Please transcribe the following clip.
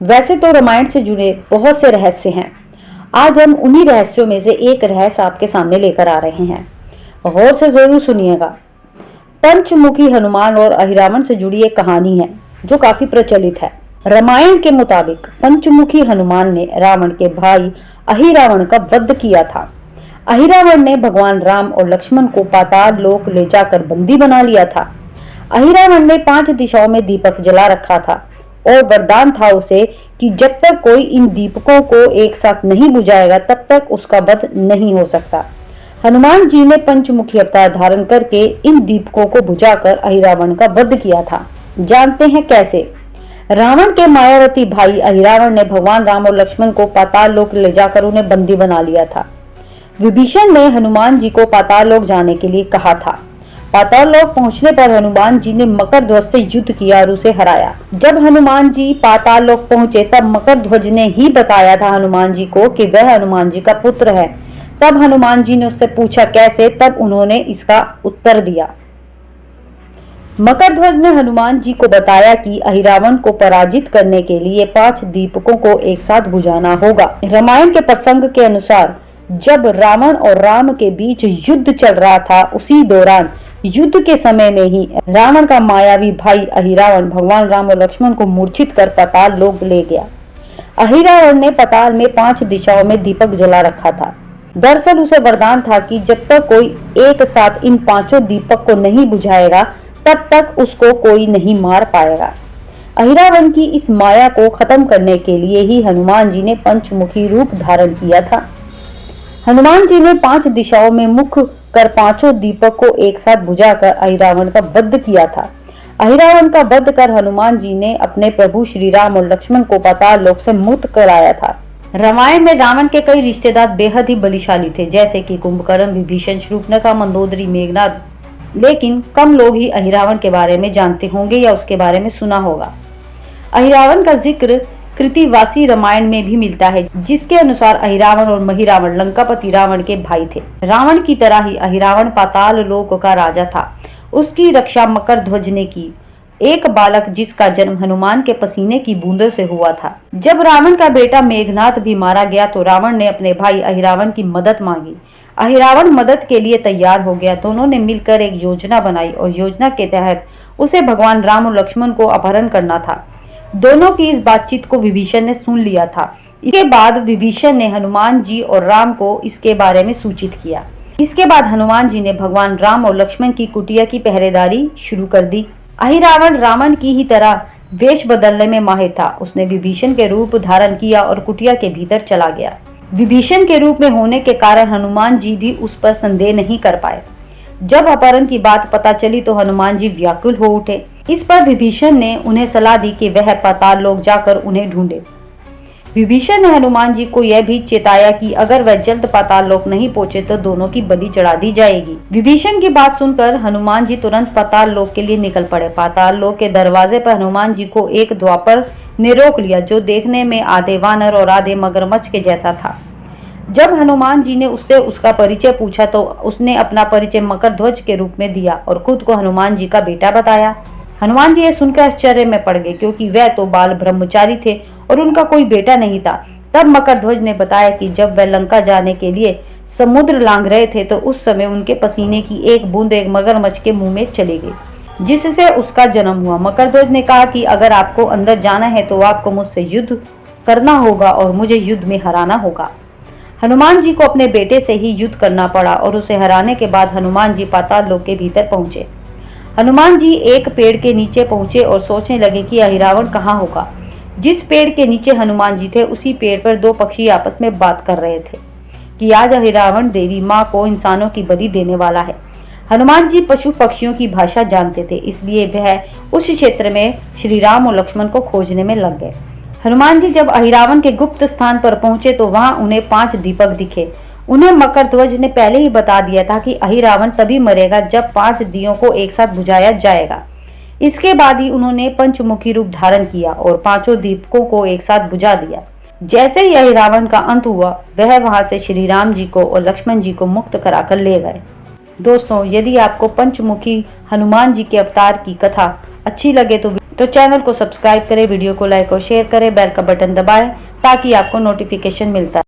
वैसे तो रामायण से जुड़े बहुत से रहस्य हैं। आज हम उन्हीं रहस्यों में से एक रहस्य आपके सामने लेकर आ रहे हैं। गौर से जरूर सुनिएगा। पंचमुखी हनुमान और अहिरावण से जुड़ी एक कहानी है जो काफी प्रचलित है। रामायण के मुताबिक पंचमुखी हनुमान ने रावण के भाई अहिरावण का वध किया था। अहिरावण ने भगवान राम और लक्ष्मण को पाताल लोक ले जाकर बंदी बना लिया था। अहिरावण ने 5 दिशाओं में दीपक जला रखा था और वरदान था उसे कि जब तक कोई इन दीपकों को एक साथ नहीं बुझाएगा तब तक उसका वध नहीं हो सकता। हनुमान जी ने पंचमुखी अवतार धारण करके इन दीपकों को बुझाकर अहिरावण का वध किया था। जानते हैं कैसे? रावण के मायावती भाई अहिरावण ने भगवान राम और लक्ष्मण को पाताल लोक ले जाकर उन्हें बंदी बना लिया था। विभीषण ने हनुमान जी को पाताल लोक जाने के लिए कहा था। पाताल लोक पहुंचने पर हनुमान जी ने मकर ध्वज से युद्ध किया और उसे हराया। जब हनुमान जी पाताल लोक पहुंचे तब मकर ध्वज ने ही बताया था हनुमान जी को कि वह हनुमान जी का पुत्र है। तब हनुमान जी ने उससे पूछा कैसे, तब उन्होंने इसका उत्तर दिया। मकर ध्वज ने हनुमान जी को बताया कि अहिरावण को पराजित करने के लिए 5 दीपकों को एक साथ बुझाना होगा। रामायण के प्रसंग के अनुसार जब रावण और राम के बीच युद्ध चल रहा था, उसी दौरान युद्ध के समय में ही रावण का मायावी भाई अहिरावण भगवान राम और लक्ष्मण को मूर्छित कर पाताल लोक ले गया। अहिरावण ने पाताल में 5 दिशाओं में दीपक जला रखा था। दरअसल उसे वरदान था कि जब तक कोई एक साथ इन 5 दीपक को नहीं बुझाएगा तब तक उसको कोई नहीं मार पाएगा। अहिरावण की इस माया को खत्म करने के लिए ही हनुमान जी ने पंचमुखी रूप धारण किया था। हनुमान जी ने 5 दिशाओं में मुख कर 5 दीपक को एक साथ बुझाकर अहिरावण का वध किया था। अहिरावण का वध कर हनुमान जी ने अपने प्रभु श्री राम और लक्ष्मण को पाताल लोक से मुक्त कराया था। रामायण में रावण के कई रिश्तेदार बेहद ही बलिशाली थे, जैसे कि कुंभकर्ण, विभीषण, शूर्पणखा, मंदोदरी, मेघनाद। लेकिन कम लोग ही अहिरावण के बारे में जानते होंगे या उसके बारे में सुना होगा। अहिरावण का जिक्र कृतिवासी रामायण में भी मिलता है, जिसके अनुसार अहिरावण और महिरावण लंकापति रावण के भाई थे। रावण की तरह ही अहिरावण पाताल लोक का राजा था। उसकी रक्षा मकर ध्वज ने की, एक बालक जिसका जन्म हनुमान के पसीने की बूंदों से हुआ था। जब रावण का बेटा मेघनाद भी मारा गया तो रावण ने अपने भाई अहिरावण की मदद मांगी। अहिरावण मदद के लिए तैयार हो गया। दोनों ने मिलकर एक योजना बनाई और योजना के तहत उसे भगवान राम और लक्ष्मण को अपहरण करना था। दोनों की इस बातचीत को विभीषण ने सुन लिया था। इसके बाद विभीषण ने हनुमान जी और राम को इसके बारे में सूचित किया। इसके बाद हनुमान जी ने भगवान राम और लक्ष्मण की कुटिया की पहरेदारी शुरू कर दी। अहिरावण रावण की ही तरह वेश बदलने में माहिर था। उसने विभीषण के रूप धारण किया और कुटिया के भीतर चला गया। विभीषण के रूप में होने के कारण हनुमान जी भी उस पर संदेह नहीं कर पाए। जब अपहरण की बात पता चली तो हनुमान जी व्याकुल हो उठे। इस पर विभीषण ने उन्हें सलाह दी कि वह पाताल लोक जाकर उन्हें ढूंढे। विभीषण ने हनुमान जी को यह भी चेताया कि अगर वह जल्द पाताल लोक नहीं पहुंचे तो दोनों की बलि चढ़ा दी जाएगी। विभीषण की बात सुनकर हनुमान जी तुरंत पाताल लोक के लिए निकल पड़े। पाताल लोक के दरवाजे पर हनुमान जी को एक द्वापर ने रोक लिया, जो देखने में आधे वानर और आधे मगरमच्छ के जैसा था। जब हनुमान जी ने उससे उसका परिचय पूछा तो उसने अपना परिचय मकर ध्वज के रूप में दिया और खुद को हनुमान जी का बेटा बताया। हनुमान जी ये सुनकर आश्चर्य में पड़ गए, क्योंकि वह तो बाल ब्रह्मचारी थे और उनका कोई बेटा नहीं था। तब मकर ध्वज ने बताया कि जब वह लंका जाने के लिए समुद्र लांघ रहे थे तो उस समय उनके पसीने की एक बूंद एक मगरमच्छ के मुंह में चली गई, जिससे उसका जन्म हुआ। मकर ध्वज ने कहा कि अगर आपको अंदर जाना है तो आपको मुझसे युद्ध करना होगा और मुझे युद्ध में हराना होगा। हनुमान जी को अपने बेटे से ही युद्ध करना पड़ा और उसे हराने के बाद हनुमान जी पाताल लोक के भीतर पहुंचे। हनुमान जी एक पेड़ के नीचे पहुंचे और सोचने लगे कि अहिरावण कहाँ होगा। जिस पेड़ के नीचे हनुमान जी थे उसी पेड़ पर 2 पक्षी आपस में बात कर रहे थे कि आज अहिरावण देवी माँ को इंसानों की बलि देने वाला है। हनुमान जी पशु पक्षियों की भाषा जानते थे, इसलिए वह उस क्षेत्र में श्री राम और लक्ष्मण को खोजने में लग गए। हनुमान जी जब अहिरावण के गुप्त स्थान पर पहुंचे तो वहां उन्हें 5 दीपक दिखे। उन्हें मकर ध्वज ने पहले ही बता दिया था कि अहिरावण तभी मरेगा जब 5 दियों को एक साथ बुझाया जाएगा। इसके बाद ही उन्होंने पंचमुखी रूप धारण किया और 5 दीपकों को एक साथ बुझा दिया। जैसे ही अहिरावण का अंत हुआ, वह वहां से श्री राम जी को और लक्ष्मण जी को मुक्त कराकर ले गए। दोस्तों, यदि आपको पंचमुखी हनुमान जी के अवतार की कथा अच्छी लगे तो चैनल को सब्सक्राइब करें, वीडियो को लाइक और शेयर करें, बेल का बटन दबाएं ताकि आपको नोटिफिकेशन मिलता है।